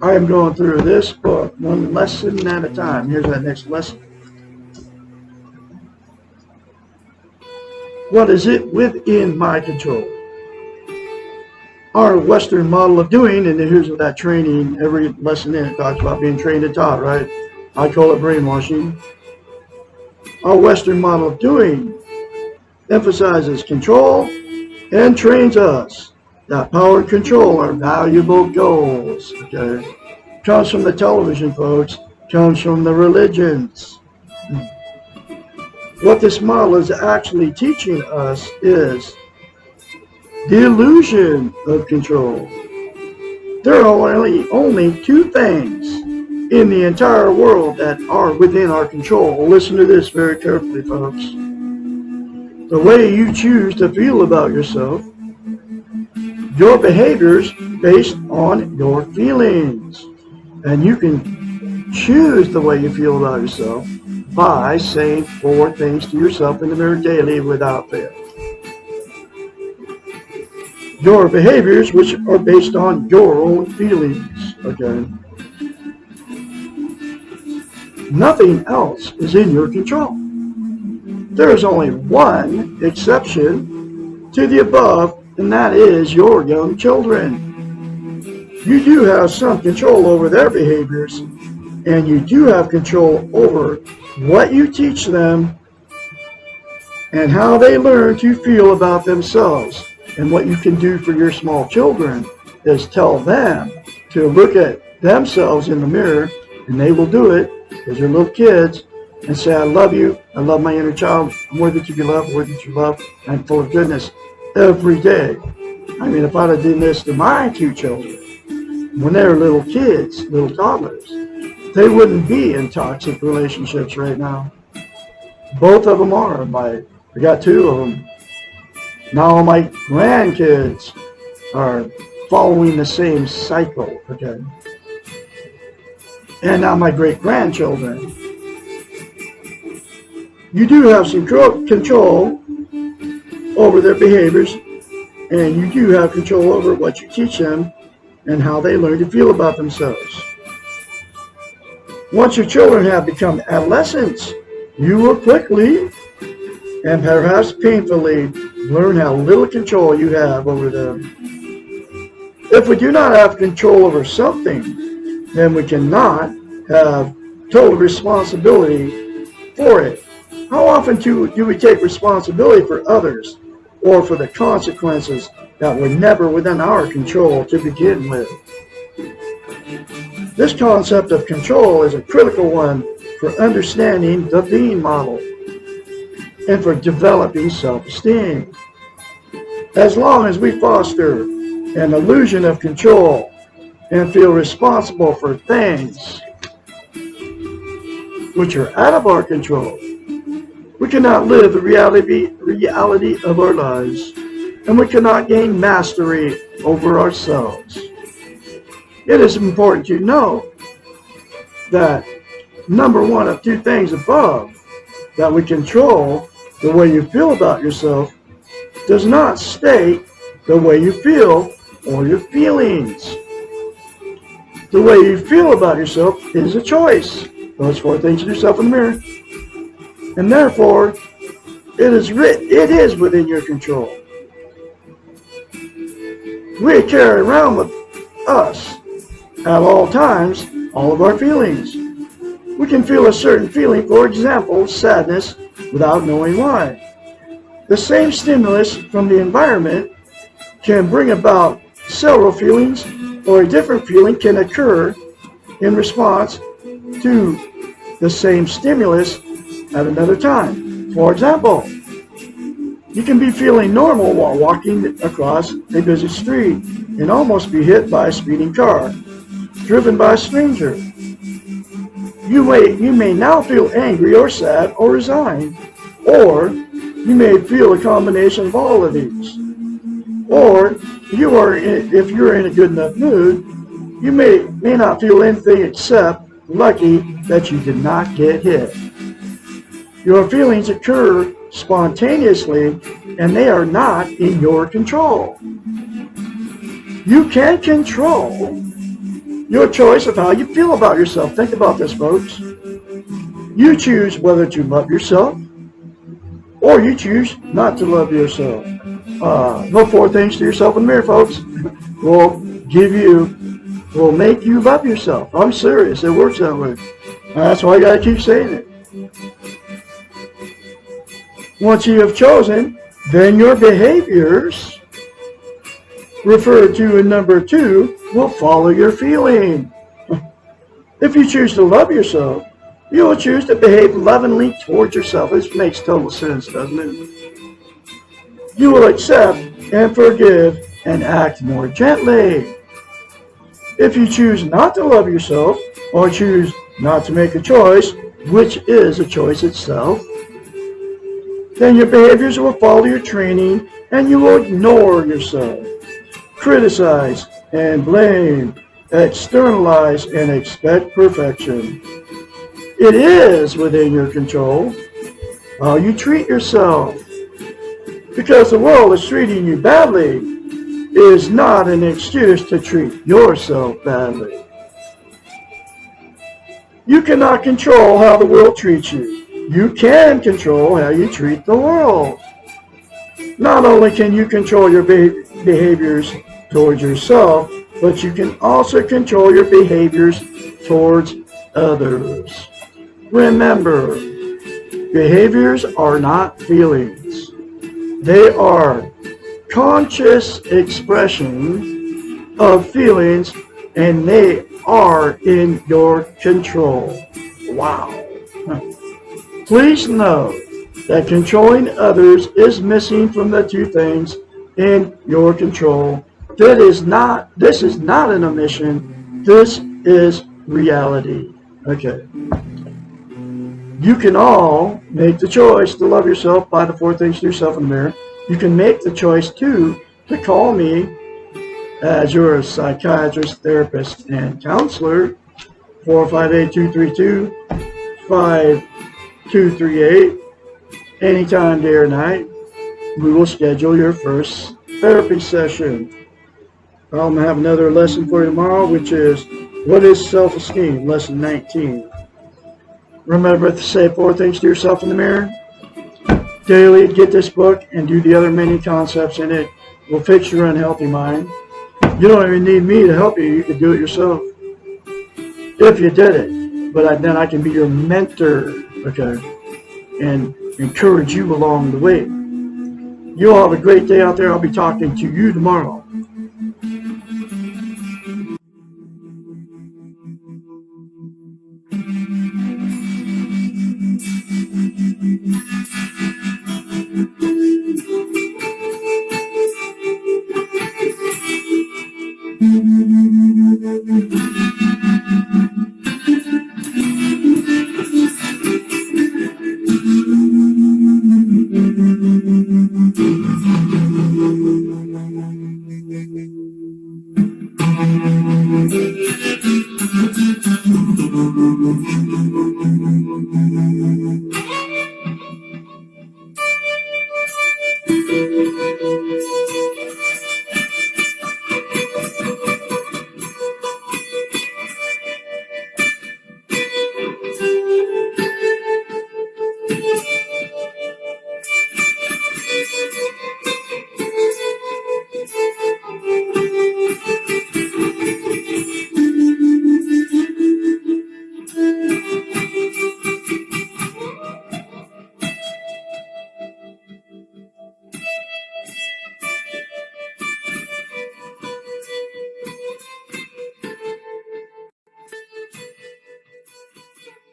I am going through this book one lesson at a time. Here's that next lesson. What is it within my control? Our Western model of doing, and here's what that training, every lesson in it talks about being trained and taught, right? I call it brainwashing. Our Western model of doing emphasizes control and trains us that power and control are valuable goals. Okay, comes from the television, folks. Comes from the religions. What this model is actually teaching us is the illusion of control. There are only two things in the entire world that are within our control. Listen to this very carefully, folks. The way you choose to feel about yourself, your behaviors based on your feelings. And you can choose the way you feel about yourself by saying 4 things to yourself in the mirror daily without fail. Your behaviors, which are based on your own feelings, okay? Nothing else is in your control. There is only one exception to the above, and that is your young children. You do have some control over their behaviors, and you do have control over what you teach them and how they learn to feel about themselves. And what you can do for your small children is tell them to look at themselves in the mirror, and they will do it because they're little kids, and say, I love you, I love my inner child, I'm worthy to be loved, worthy to love, I'm full of goodness every day. I mean, if I'd have done this to my 2 children when they were little kids, little toddlers, they wouldn't be in toxic relationships right now. Both of them are. I got 2 of them. Now my grandkids are following the same cycle, okay? And now my great-grandchildren. You do have some control over their behaviors, and you do have control over what you teach them and how they learn to feel about themselves. Once your children have become adolescents, you will quickly and perhaps painfully learn how little control you have over them. If we do not have control over something, then we cannot have total responsibility for it. How often do we take responsibility for others or for the consequences that were never within our control to begin with? This concept of control is a critical one for understanding the being model and for developing self-esteem. As long as we foster an illusion of control and feel responsible for things which are out of our control, we cannot live the reality of our lives, and we cannot gain mastery over ourselves. It is important to know that number 1 of 2 things above, that we control the way you feel about yourself, does not state the way you feel or your feelings. The way you feel about yourself is a choice. Those 4 things to yourself in the mirror. And therefore, it is within your control. We carry around with us at all times all of our feelings. We can feel a certain feeling, for example, sadness, without knowing why. The same stimulus from the environment can bring about several feelings, or a different feeling can occur in response to the same stimulus at another time. For example, you can be feeling normal while walking across a busy street and almost be hit by a speeding car, driven by a stranger. You may now feel angry or sad or resigned, or you may feel a combination of all of these. Or if you're in a good enough mood, you may not feel anything except lucky that you did not get hit. Your feelings occur spontaneously, and they are not in your control. You can control your choice of how you feel about yourself. Think about this, folks. You choose whether to love yourself or you choose not to love yourself. No 4 things to yourself in the mirror, folks. Will make you love yourself. I'm serious. It works that way. That's why I gotta keep saying it. Once you have chosen, then your behaviors, referred to in number 2, will follow your feeling. If you choose to love yourself, you will choose to behave lovingly towards yourself. This makes total sense, doesn't it? You will accept and forgive and act more gently. If you choose not to love yourself or choose not to make a choice, which is a choice itself, then your behaviors will follow your training and you will ignore yourself, criticize and blame, externalize and expect perfection. It is within your control how you treat yourself. Because the world is treating you badly is not an excuse to treat yourself badly. You cannot control how the world treats you. You can control how you treat the world. Not only can you control your behaviors towards yourself, but you can also control your behaviors towards others. Remember, behaviors are not feelings. They are conscious expression of feelings, and they are in your control. Wow. Please know that controlling others is missing from the 2 things in your control. This is not an omission. This is reality. Okay. You can all make the choice to love yourself by the 4 things to yourself in the mirror. You can make the choice, too, to call me as your psychiatrist, therapist, and counselor, 458-232-5238, anytime, day or night. We will schedule your first therapy session. I'm going to have another lesson for you tomorrow, which is, what is self-esteem? Lesson 19. Remember to say 4 things to yourself in the mirror. Daily, get this book and do the other many concepts in it. It will fix your unhealthy mind. You don't even need me to help you. You can do it yourself. If you did it. But then I can be your mentor, okay, and encourage you along the way. You all have a great day out there. I'll be talking to you tomorrow.